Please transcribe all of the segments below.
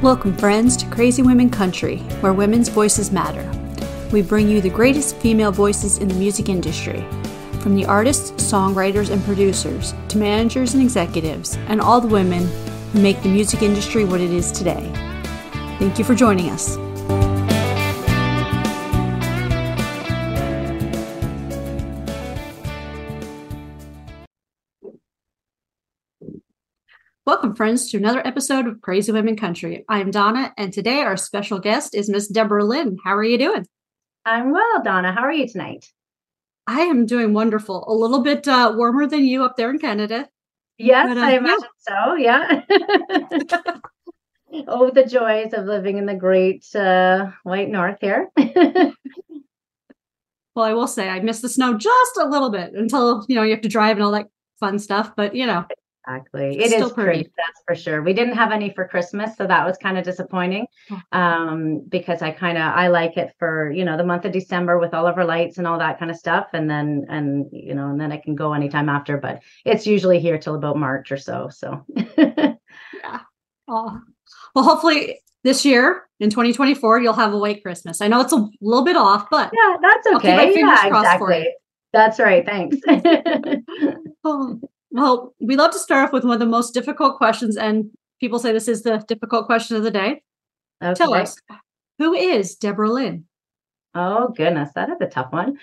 Welcome, friends, to Crazy Women Country, where women's voices matter. We bring you the greatest female voices in the music industry, from the artists, songwriters, and producers, to managers and executives, and all the women who make the music industry what it is today. Thank you for joining us. Welcome, friends, to another episode of Crazy Women Country. I'm Donna, and today our special guest is Miss Deborah Lynn. How are you doing? I'm well, Donna. How are you tonight? I am doing wonderful. A little bit warmer than you up there in Canada. Yes, but, I imagine so, yeah. Oh, the joys of living in the great white north here. Well, I will say I miss the snow just a little bit until, you have to drive and all that fun stuff. But, Exactly. It is pretty, that's for sure. We didn't have any for Christmas, so that was kind of disappointing. Because I like it for, the month of December with all of our lights and all that kind of stuff. And then I can go anytime after, but it's usually here till about March or so. So yeah. Oh. Well, hopefully this year in 2024, you'll have a white Christmas. I know it's a little bit off, but yeah, that's okay. I'll keep my fingers crossed for you. That's right. Thanks. Well, we love to start off with one of the most difficult questions, and people say this is the difficult question of the day. Okay. Tell us, who is Deborah Lynn? Oh, goodness, that is a tough one.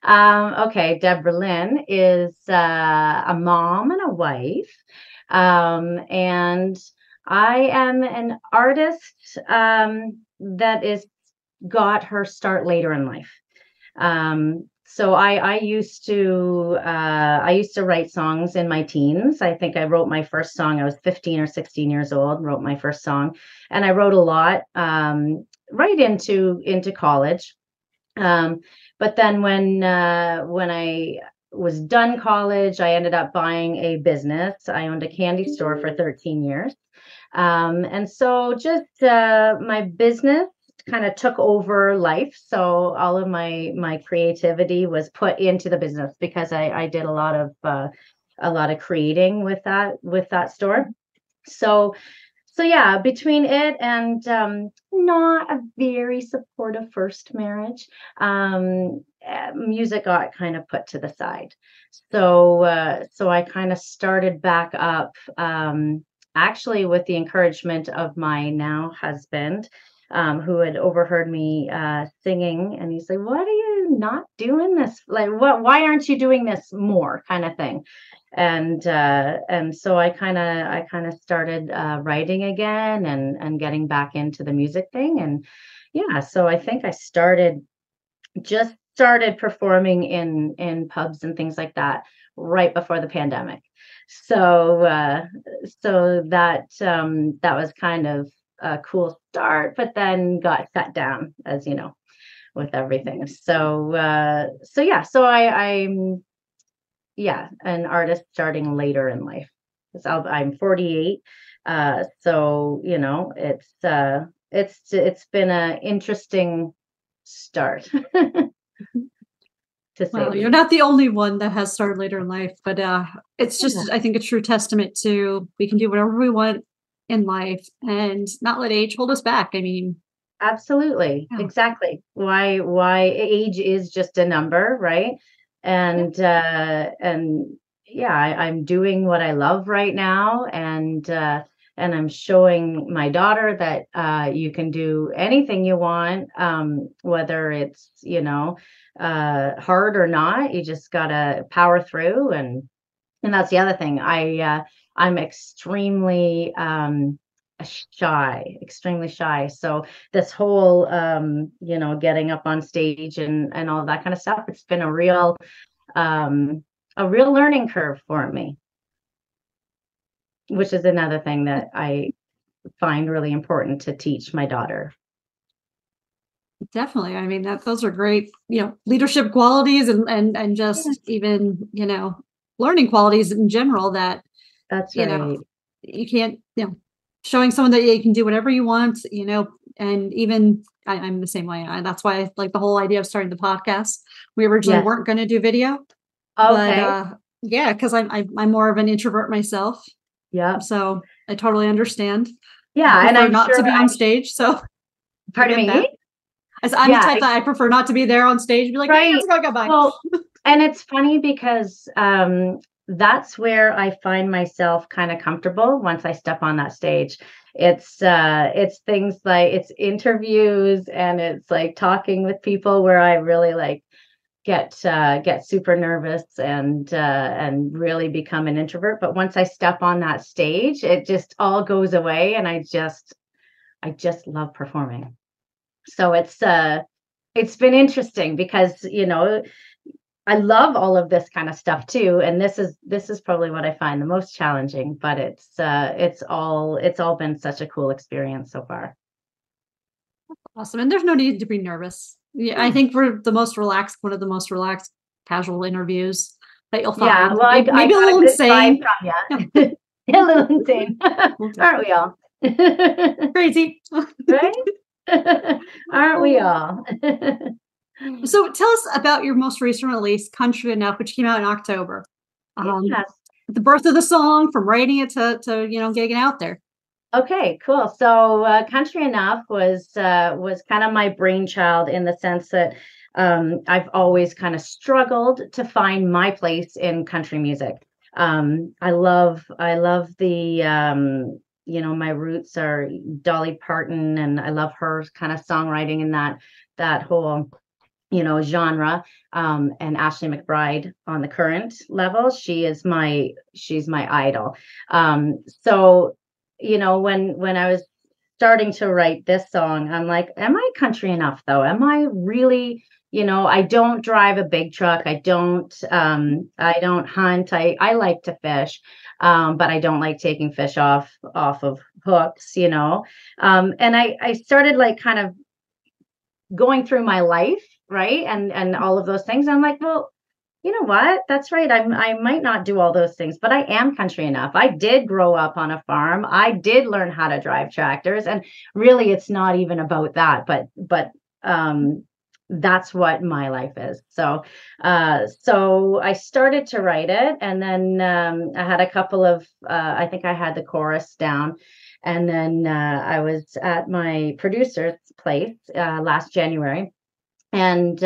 Okay, Deborah Lynn is a mom and a wife, and I am an artist that is got her start later in life. So I used to write songs in my teens. I think I wrote my first song. I was 15 or 16 years old, wrote my first song, and I wrote a lot right into college. But then when I was done college, I ended up buying a business. I owned a candy store for 13 years. And so just my business kind of took over life. So all of my creativity was put into the business because I did a lot of creating with that store. So yeah, between it and not a very supportive first marriage, music got kind of put to the side. So I kind of started back up, actually with the encouragement of my now husband, who had overheard me singing, and he's like, "What are you not doing this? Like, why aren't you doing this more?" kind of thing. And so I kind of started writing again and getting back into the music thing. And yeah, so I think I started performing in pubs and things like that right before the pandemic. So that was kind of a cool start, but then got shut down, as you know, with everything. So I'm an artist starting later in life. I'm 48. So it's been an interesting start. Well, you're not the only one that has started later in life, but it's just, I think, a true testament to we can do whatever we want in life and not let age hold us back. I mean, absolutely. Yeah. Exactly. Why age is just a number, right? And I'm doing what I love right now, and I'm showing my daughter that you can do anything you want, whether it's hard or not. You just gotta power through, and that's the other thing. I'm extremely shy. So this whole, getting up on stage and all of that kind of stuff, it's been a real learning curve for me, which is another thing that I find really important to teach my daughter. Definitely. I mean, those are great, leadership qualities and just even, learning qualities in general that's right. You can't, showing someone that you can do whatever you want, and even I'm the same way. That's why I like the whole idea of starting the podcast. We originally weren't going to do video. Okay. But because I'm more of an introvert myself. Yeah. So I totally understand. Yeah, I and prefer I'm not sure to be on stage. So I pardon get that. me? I'm the Yeah, type that I prefer not to be there on stage. Be like, hey, right. let's go, bye. Well, and it's funny because that's where I find myself kind of comfortable once I step on that stage. It's things like it's interviews and it's like talking with people where I really like get super nervous and really become an introvert. But once I step on that stage, it just all goes away, and I just love performing. So it's been interesting because I love all of this kind of stuff too, and this is probably what I find the most challenging. But it's all been such a cool experience so far. Awesome. And there's no need to be nervous. Yeah, I think we're one of the most relaxed, casual interviews that you'll Yeah, find. well, I Maybe a got a little good vibe insane. from Yeah. you. A little insane, aren't we all? Crazy. Right? Aren't we all? So tell us about your most recent release, Country Enough, which came out in October. Yes. The birth of the song, from writing it to getting it out there. Okay, cool. So, Country Enough was kind of my brainchild in the sense that I've always kind of struggled to find my place in country music. I love the my roots are Dolly Parton, and I love her kind of songwriting in that whole genre. And Ashley McBride on the current level, she's my idol. So when I was starting to write this song, I'm like, am I country enough though? Am I really, I don't drive a big truck. I don't hunt. I like to fish. But I don't like taking fish off of hooks. And I started like kind of going through my life, right? And all of those things. I'm like, well, you know what? That's right. I might not do all those things, but I am country enough. I did grow up on a farm. I did learn how to drive tractors, and really, it's not even about that. But that's what my life is. So I started to write it, and then I had a couple of. I think I had the chorus down, and then I was at my producer's place last January, and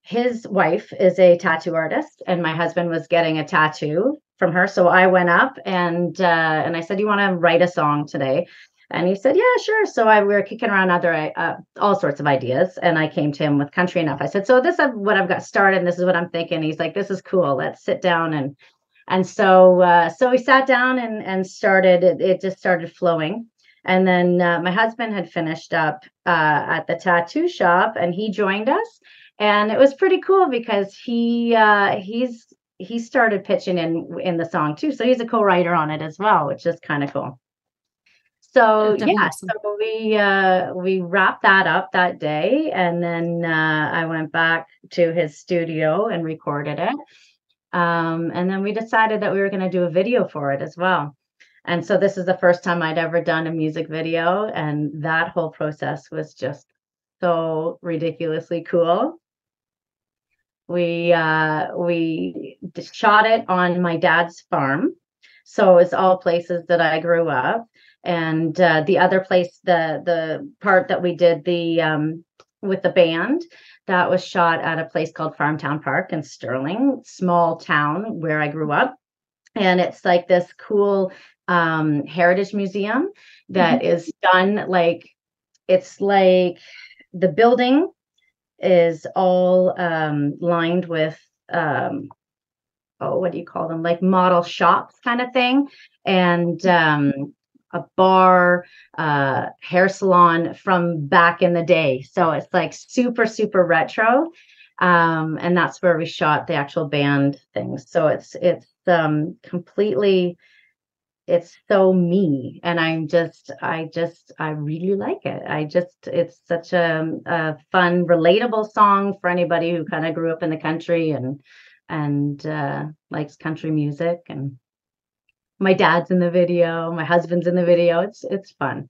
his wife is a tattoo artist, and my husband was getting a tattoo from her. So I went up and I said, "You want to write a song today?" And he said, "Yeah, sure." So we were kicking around other all sorts of ideas, and I came to him with Country Enough. I said, "So this is what I've got started, and this is what I'm thinking." He's like, "This is cool. Let's sit down." And so we sat down and started. It just started flowing. And then my husband had finished up at the tattoo shop, and he joined us. And it was pretty cool because he started pitching in the song too. So he's a co-writer on it as well, which is kind of cool. So Definitely yeah, awesome. so we wrapped that up that day, and then I went back to his studio and recorded it. And then we decided that we were going to do a video for it as well. And so this is the first time I'd ever done a music video, and that whole process was just so ridiculously cool. We shot it on my dad's farm, so it's all places that I grew up. And the other place, the part that we did the with the band, that was shot at a place called Farmtown Park in Stirling, small town where I grew up. And it's like this cool heritage museum that is done like it's like the building is all lined with what do you call them, like model shops kind of thing, and a bar, hair salon from back in the day. So it's like super super retro, and that's where we shot the actual band things. So it's completely, it's so me, and I really like it. It's such a fun, relatable song for anybody who kind of grew up in the country and likes country music. And my dad's in the video, my husband's in the video. It's fun.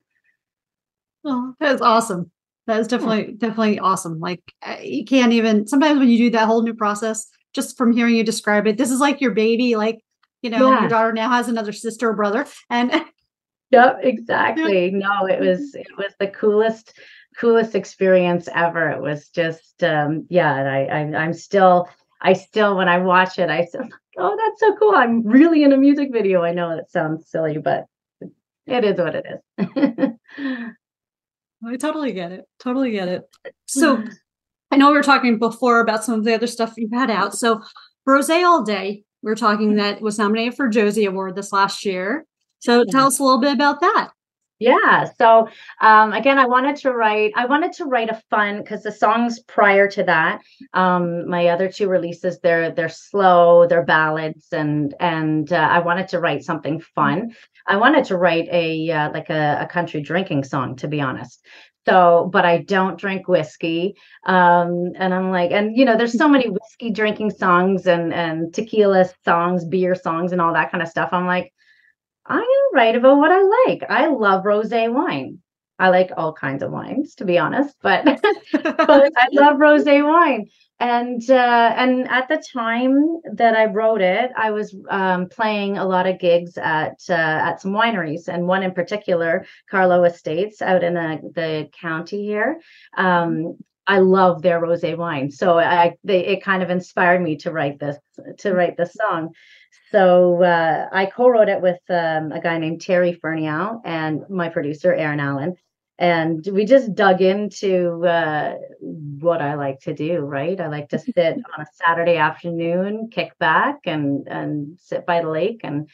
Oh, that is awesome. That is Yeah. definitely awesome. Like you can't even, sometimes when you do that whole new process, just from hearing you describe it, this is like your baby, like, your Yeah. daughter now has another sister or brother, and Yep, exactly. No, it was the coolest experience ever. It was just yeah, and I still when I watch it, I still like, oh, that's so cool. I'm really in a music video. I know that sounds silly, but it is what it is. I totally get it. Totally get it. So I know we were talking before about some of the other stuff you've had out. So Rose All Day, we were talking that was nominated for Josie Award this last year. So tell us a little bit about that. Yeah. So again, I wanted to write a fun because the songs prior to that, my other two releases, they're slow, they're ballads, and I wanted to write something fun. I wanted to write like a country drinking song, to be honest. So, but I don't drink whiskey. And I'm like, and there's so many whiskey drinking songs and tequila songs, beer songs, and all that kind of stuff. I'm like, I'm gonna write about what I like. I love rosé wine. I like all kinds of wines, to be honest, but but I love rosé wine. And at the time that I wrote it, I was playing a lot of gigs at some wineries, and one in particular, Carlo Estates, out in the county here. I love their rosé wine, so it kind of inspired me to write this song. So I co-wrote it with a guy named Terry Fernial and my producer Aaron Allen, and we just dug into what I like to do. Right, I like to sit on a Saturday afternoon, kick back, and sit by the lake, and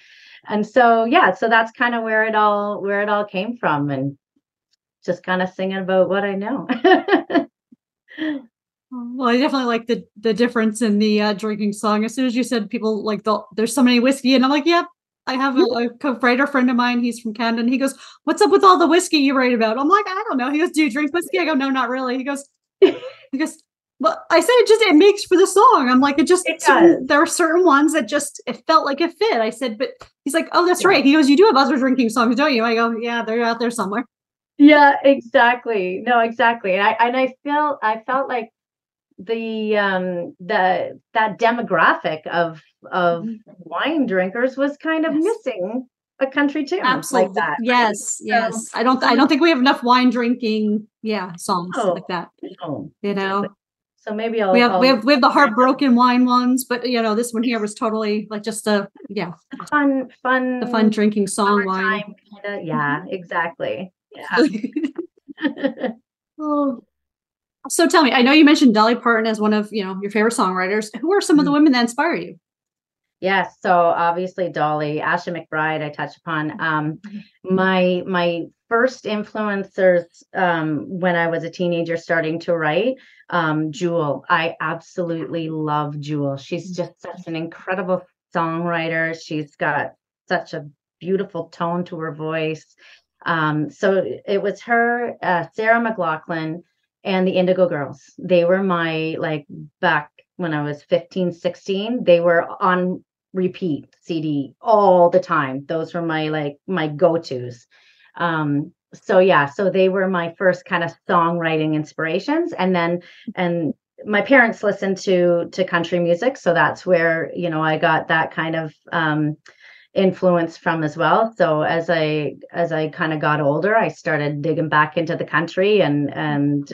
so yeah, so that's kind of where it all came from, and just kind of singing about what I know. Well, I definitely like the difference in the drinking song. As soon as you said people like there's so many whiskey, and I'm like, yep. I have a co-writer friend of mine. He's from Canada, and he goes, "What's up with all the whiskey you write about?" I'm like, "I don't know." He goes, "Do you drink whiskey?" I go, "No, not really." He goes, "Well," I said, it makes for the song. I'm like, It does. there are certain ones that just it felt like it fit. I said, but he's like, "Oh, that's right." He goes, "You do have other drinking songs, don't you?" I go, "Yeah, they're out there somewhere." Yeah, exactly. No, exactly. And I felt like that demographic of Mhm. wine drinkers was kind of Yes. missing a country tune like Absolutely. that, right? Yes, So, yes. I don't think we have enough wine drinking, songs no, like that. no, You exactly. know. So maybe We I'll have we I'll have we have the write heartbroken wine ones, but this one here was totally like just a fun, the fun fun drinking song wine. summertime kind of. Yeah, exactly. Yeah. Oh. So tell me, I know you mentioned Dolly Parton as one of, your favorite songwriters. Who are some of the women that inspire you? Yes, so obviously Dolly, Asha McBride, I touched upon. My first influencers when I was a teenager starting to write, Jewel. I absolutely love Jewel. She's just such an incredible songwriter. She's got such a beautiful tone to her voice. So it was her, Sarah McLachlan, and the Indigo Girls. They were my like back when I was 15, 16. They were on repeat CD all the time. Those were my go-tos. So yeah, so they were my first kind of songwriting inspirations. And my parents listened to country music, so that's where, I got that kind of influence from as well. So as I kind of got older, I started digging back into the country and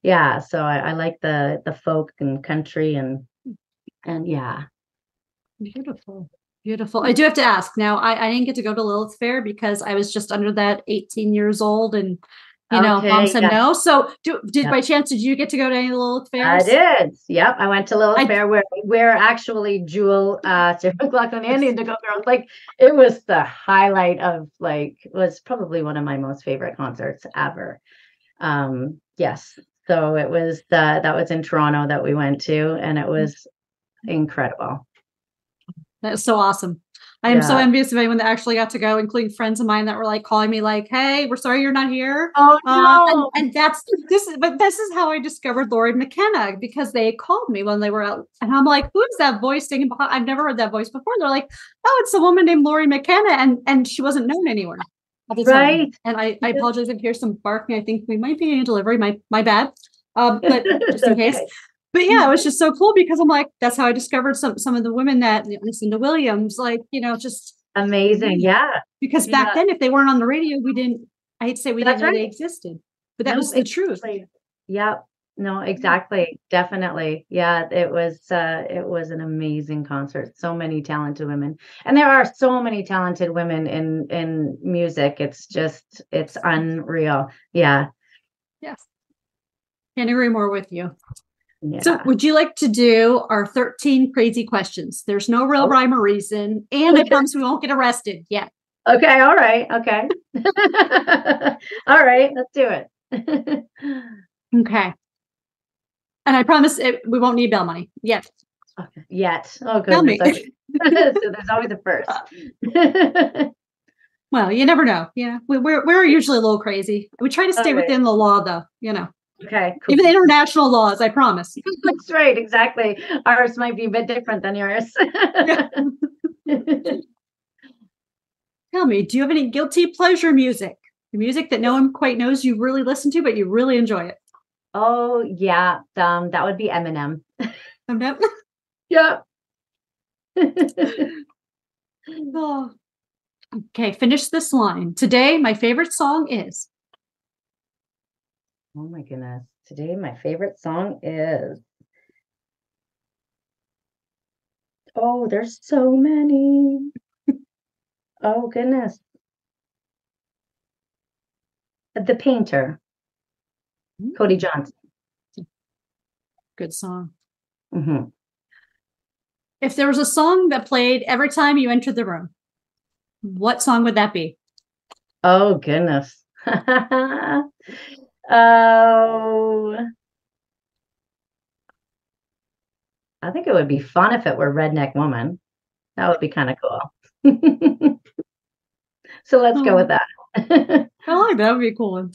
yeah, so I like the folk and country and yeah. Beautiful. Beautiful. I do have to ask now, I didn't get to go to Lilith Fair because I was just under that 18 years old and mom Okay, said yeah. no. So did Yep, by chance did you get to go to any of the Lilith I fairs? did. Yep, I went to Lilith I Fair where actually Jewel, Sarah McLachlan and the Indigo Girls, like it was the highlight of was probably one of my most favorite concerts ever. Yes. So it was that was in Toronto that we went to, and it was incredible. That's so awesome. I am so Yeah. envious of anyone that actually got to go, including friends of mine that were like calling me like, "Hey, we're sorry you're not here." Oh And no. and this is how I discovered Lori McKenna because they called me when they were out, and I'm like, "Who is that voice singing behind?" I've never heard that voice before. They're like, "Oh, it's a woman named Lori McKenna," and she wasn't known anywhere at the time. Right. And I apologize if you hear some barking. I think we might be in a delivery. My bad. But It's just in case. okay. But yeah, it was just so cool because I'm like, that's how I discovered some of the women that listen to Williams, like, just Amazing. Yeah. Because back then, if they weren't on the radio, I hate to say we didn't know they existed, but that was the truth. Yep. No, exactly. Definitely. Yeah, it was an amazing concert. So many talented women. And there are so many talented women in music. It's unreal. Yeah. Yes. Can't agree more with you. Yeah. So would you like to do our 13 crazy questions? There's no real rhyme or reason, and I promise we won't get arrested yet. Okay, all right. Okay. All right, let's do it. Okay. And I promise we won't need bail money yet. Okay. Yet. Oh, goodness. Okay. So there's always a first. Well, you never know. Yeah, we're usually a little crazy. We try to stay within the law, though. Okay. Cool. Even the international laws, I promise. That's right. Exactly. Ours might be a bit different than yours. Tell me, do you have any guilty pleasure music? The music that no one quite knows you really listen to, but you really enjoy it. Oh, yeah. That would be Eminem. Yeah. Oh. Okay, finish this line. Today, my favorite song is. Oh my goodness. Today, my favorite song is. Oh, there's so many. Oh, goodness. The Painter. Cody Johnson. Good song. Mm-hmm. If there was a song that played every time you entered the room, what song would that be? Oh, goodness. Oh, I think it would be fun if it were Redneck Woman. That would be kind of cool. So let's go with that. I like that. That would be a cool one.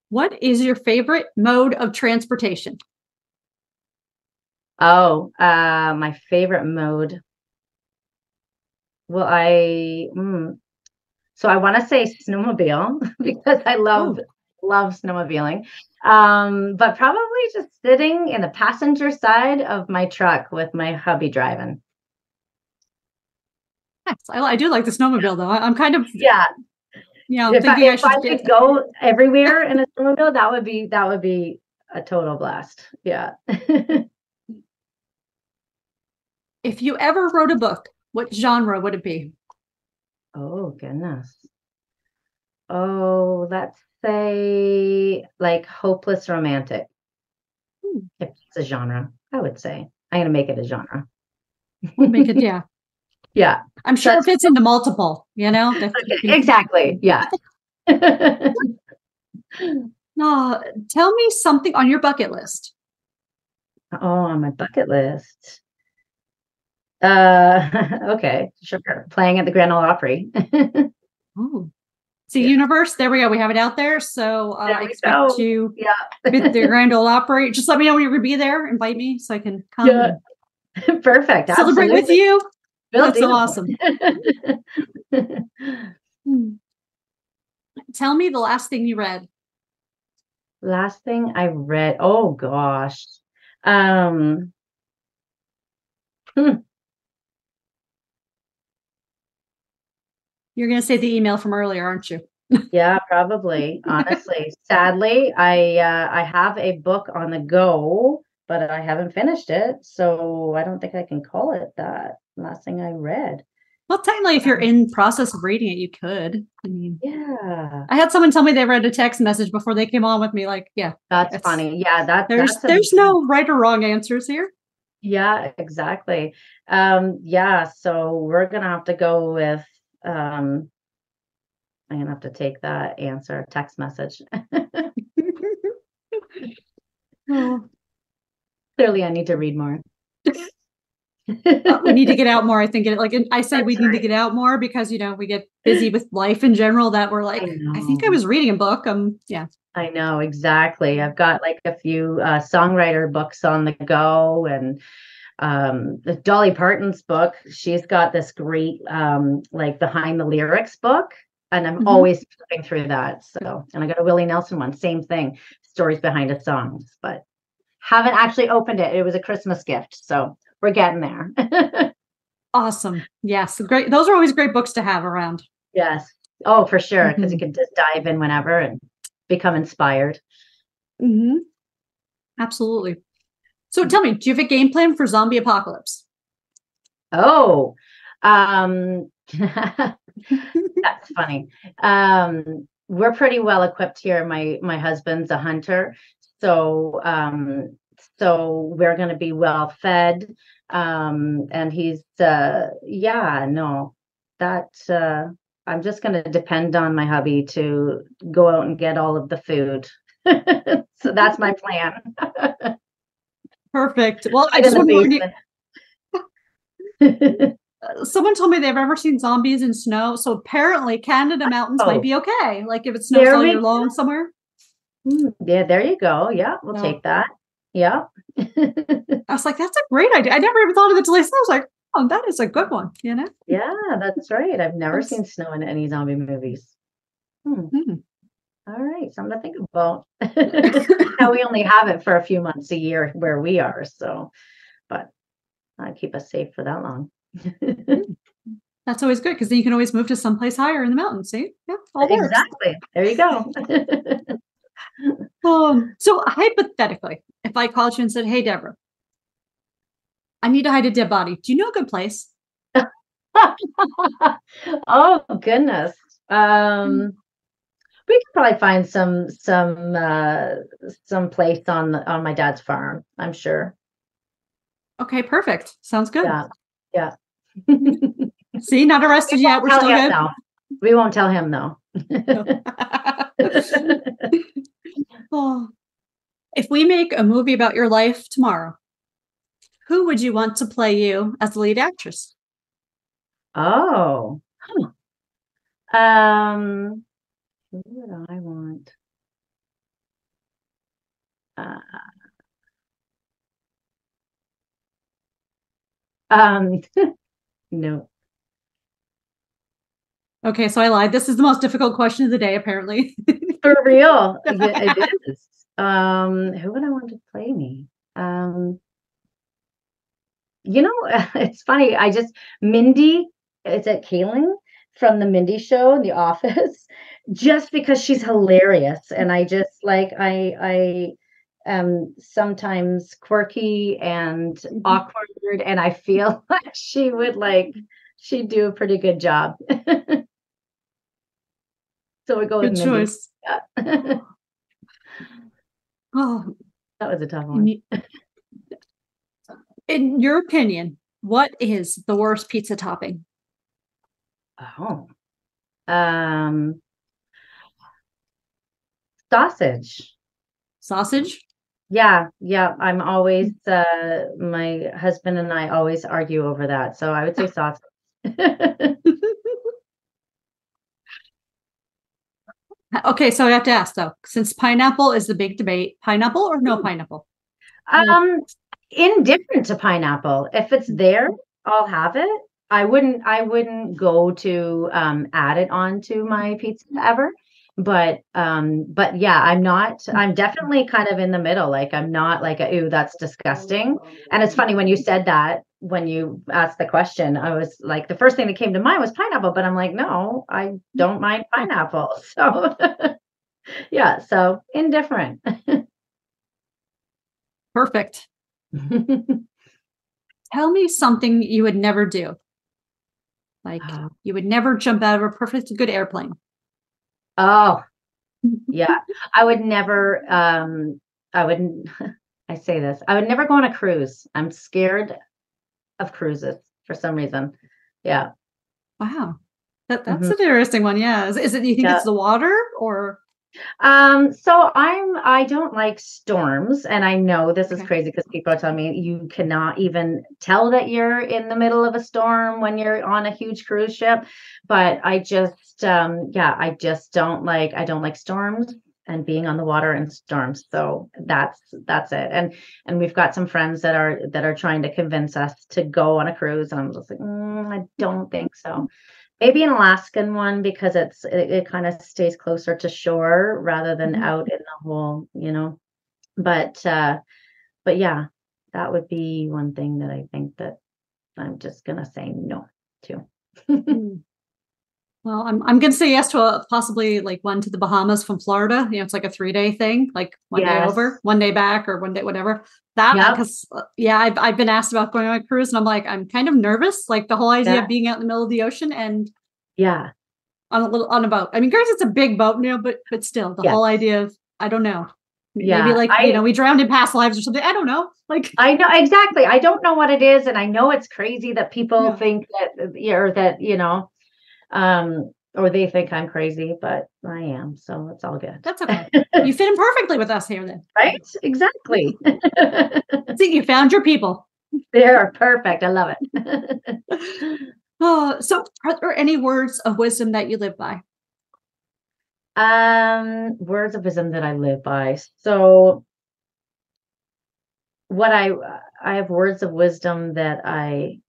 What is your favorite mode of transportation? Oh, my favorite mode. Well, so I want to say snowmobile because I love snowmobiling. But probably just sitting in the passenger side of my truck with my hubby driving. Yes, I do like the snowmobile though. I'm kind of if I could go everywhere in a snowmobile, that would be a total blast. Yeah. If you ever wrote a book, what genre would it be? Oh, goodness. Oh, let's say like hopeless romantic. If it's a genre, I would say. I'm going to make it a genre. Make it, yeah. Yeah. I'm sure it fits into multiple, Okay, exactly. Yeah. No, tell me something on your bucket list. Oh, on my bucket list. Okay, sure. Playing at the Grand Ole Opry. See, Universe, there we go. We have it out there. So I expect to visit the Grand Ole Opry. Just let me know when you're going to be there. Invite me so I can come. Yeah. Perfect. Celebrate with you. That's so awesome. Tell me the last thing you read. Last thing I read. Oh gosh. You're going to say the email from earlier, aren't you? Yeah, probably. Honestly, sadly, I have a book on the go, but I haven't finished it, so I don't think I can call it that. Last thing I read. Well, technically, if you're in process of reading it, you could. I mean, yeah. I had someone tell me they read a text message before they came on with me. Like, yeah, that's funny. Yeah, there's no right or wrong answers here. Yeah, exactly. Yeah, so we're gonna have to go with. I'm gonna have to take that answer text message. Clearly, I need to read more. We need to get out more. I think I said we need to get out more because we get busy with life in general. That we're like, I think I was reading a book. Yeah. I know exactly. I've got like a few songwriter books on the go, and the Dolly Parton's book. She's got this great like behind the lyrics book. And I'm always flipping through that. So, and I got a Willie Nelson one, same thing, stories behind his songs, but haven't actually opened it. It was a Christmas gift. So we're getting there. Awesome. Yes. Great. Those are always great books to have around. Yes. Oh, for sure. Because you Mm-hmm. can just dive in whenever and become inspired. Mm-hmm. Absolutely. So tell me, do you have a game plan for zombie apocalypse? Oh, that's funny. We're pretty well equipped here. My husband's a hunter, so so we're going to be well fed. And he's yeah, no, that I'm just going to depend on my hubby to go out and get all of the food. So that's my plan. Perfect. Well, I Right in just the want to basement. someone told me they've ever seen zombies in snow. So apparently Canada mountains might Oh, be okay. Like if it snows there all we year long go. somewhere. Yeah, there you go. Yeah, we'll So take that. Yeah. I was like, that's a great idea. I never even thought of it till I said, I was like, oh, that is a good one, you know? Yeah, that's right. I've never That's, seen snow in any zombie movies. Hmm. hmm. All right, something to think about. Now we only have it for a few months a year where we are, so but I keep us safe for that long. That's always good because then you can always move to someplace higher in the mountains. See? Yeah, all works. Exactly. There you go. So hypothetically, if I called you and said, hey, Deborah, I need to hide a dead body. Do you know a good place? Oh goodness. We could probably find some place on my dad's farm, I'm sure. Okay, perfect. Sounds good. Yeah. Yeah. See, not We arrested yet. won't We're tell still him good. though. We won't tell him though. No. Oh, if we make a movie about your life tomorrow, who would you want to play you as the lead actress? Oh. Huh. Um, who would I want? Uh, um, no. Okay, so I lied. This is the most difficult question of the day, apparently. For real. Yeah, it is. Who would I want to play me? Um, it's funny. Mindy, is it Kaling from the Mindy show in The Office? Just because she's hilarious. And I just like I am sometimes quirky and awkward, and I feel like she'd do a pretty good job. So we go with Good Mindy. choice. Yeah. Oh, That was a tough one. in your opinion, what is the worst pizza topping? Oh. Um, Sausage. Sausage? Yeah, yeah. I'm always my husband and I always argue over that. So I would say sausage. Okay, so I have to ask though, since pineapple is the big debate, pineapple or no pineapple? Um, Indifferent to pineapple. If it's there, I'll have it. I wouldn't go to add it on to my pizza ever. But yeah, I'm definitely kind of in the middle. Like I'm not like ooh, that's disgusting. And it's funny when you said that when you asked the question, I was like the first thing that came to mind was pineapple, but I'm like, no, I don't mind pineapple. So yeah, so indifferent. Perfect. Tell me something you would never do. Like you would never jump out of a perfect good airplane. Oh, yeah. I would never, I wouldn't, I say this, I would never go on a cruise. I'm scared of cruises for some reason. Yeah. Wow. That's Hmm. an interesting one. Yeah. Is it, you think Yeah. it's the water or? So I don't like storms, and I know this is Okay. crazy because people are telling me you cannot even tell that you're in the middle of a storm when you're on a huge cruise ship. But yeah, I don't like storms and being on the water in storms. So that's it. And we've got some friends that are trying to convince us to go on a cruise, and I'm just like, I don't think so. Maybe an Alaskan one because it kind of stays closer to shore rather than Mhm. out in the whole. But yeah, that would be one thing that I think that I'm just going to say no to. Well, I'm going to say yes to a possibly like one to the Bahamas from Florida. It's like a 3-day thing, like one day over, one day back, or one day, whatever. That, because I've been asked about going on a cruise, and I'm like, I'm kind of nervous, like the whole idea of being out in the middle of the ocean and on a boat. I mean, granted, it's a big boat, but still, the whole idea of, I don't know. Maybe like, we drowned in past lives or something. I don't know. Like, I know exactly. I don't know what it is, and I know it's crazy that people think that, or they think I'm crazy, but I am. So it's all good. That's okay. You fit in perfectly with us here then. Right? Exactly. See, you found your people. They're perfect. I love it. So are there any words of wisdom that you live by? Words of wisdom that I live by. So what I have words of wisdom that I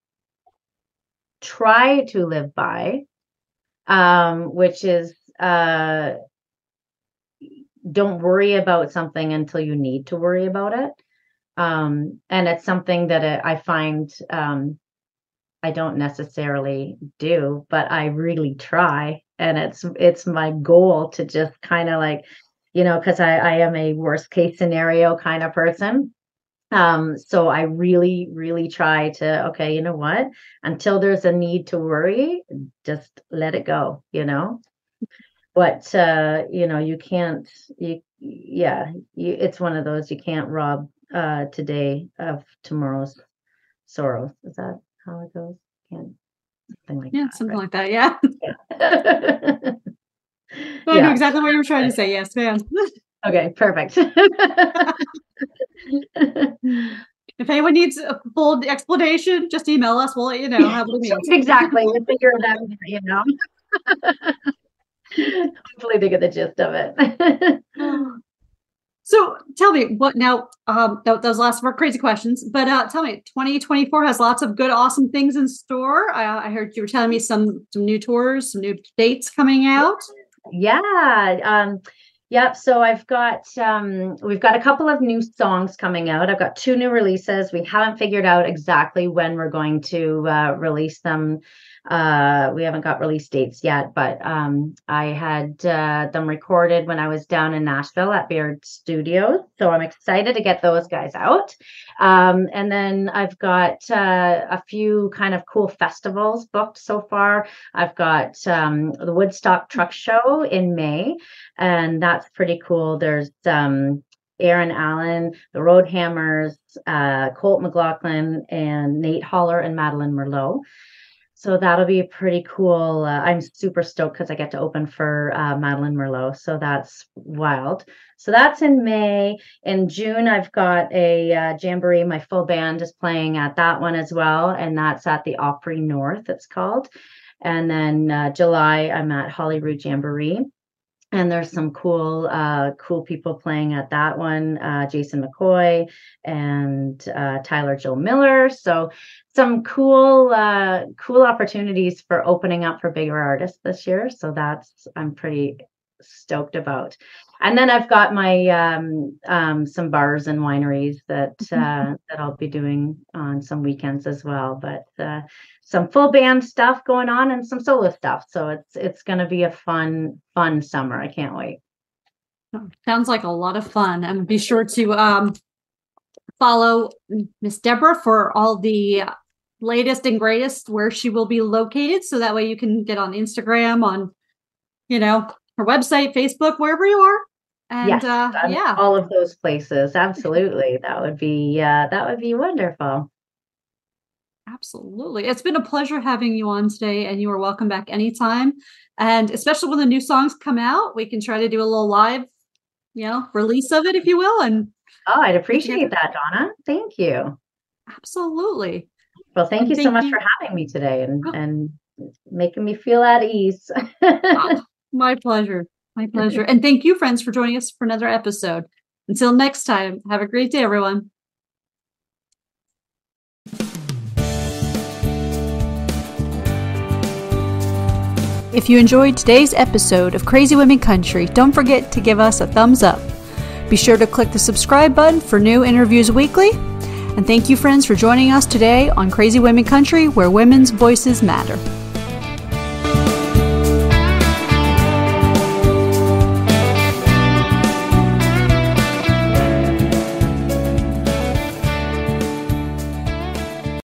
try to live by, which is don't worry about something until you need to worry about it. And it's something that I find I don't necessarily do, but I really try. And it's my goal to just kind of like, because I am a worst case scenario kind of person. So I really, really try to, okay, you know what? Until there's a need to worry, just let it go, But, you can't, it's one of those, you can't rob today of tomorrow's sorrows. Is that how it goes? Something like that. Something like that. Yeah. I know exactly what you were trying to say. Yes, ma'am. Okay, perfect. If anyone needs a full explanation, just email us. We'll let you know how it means. Exactly. We'll figure it out, Hopefully they get the gist of it. So tell me what now, those last more crazy questions, but tell me, 2024 has lots of good, awesome things in store. I heard you were telling me some new tours, some new dates coming out. Yeah. Yep. So we've got a couple of new songs coming out. I've got 2 new releases. We haven't figured out exactly when we're going to release them. We haven't got release dates yet, but I had them recorded when I was down in Nashville at Beard Studios. So I'm excited to get those guys out. And then I've got a few kind of cool festivals booked so far. I've got the Woodstock Truck Show in May, and that's pretty cool. There's Aaron Allen, the Roadhammers, Colt McLaughlin, and Nate Holler and Madeline Merlot. So that'll be pretty cool. I'm super stoked because I get to open for Madeline Merlot. So that's wild. So that's in May. In June, I've got a jamboree. My full band is playing at that one as well. And that's at the Opry North, it's called. And then July, I'm at Holyrood Jamboree. And there's some cool people playing at that one, Jason McCoy and Tyler Joe Miller. So some cool opportunities for opening up for bigger artists this year. So I'm pretty stoked about. And then I've got my some bars and wineries that I'll be doing on some weekends as well. But some full band stuff going on and some solo stuff. So it's going to be a fun summer. I can't wait. Sounds like a lot of fun. And be sure to follow Miss Deborah for all the latest and greatest where she will be located. So that way you can get on Instagram, on, her website, Facebook, wherever you are. And yes, all of those places. Absolutely. That would be wonderful. Absolutely. It's been a pleasure having you on today, and you are welcome back anytime. And especially when the new songs come out, we can try to do a little live, release of it, if you will. And I'd appreciate that, Donna. Thank you. Absolutely. Well, thank you so much for having me today and making me feel at ease. My pleasure. My pleasure. And thank you, friends, for joining us for another episode. Until next time, have a great day, everyone. If you enjoyed today's episode of Crazy Women Country, don't forget to give us a thumbs up. Be sure to click the subscribe button for new interviews weekly. And thank you, friends, for joining us today on Crazy Women Country, where women's voices matter.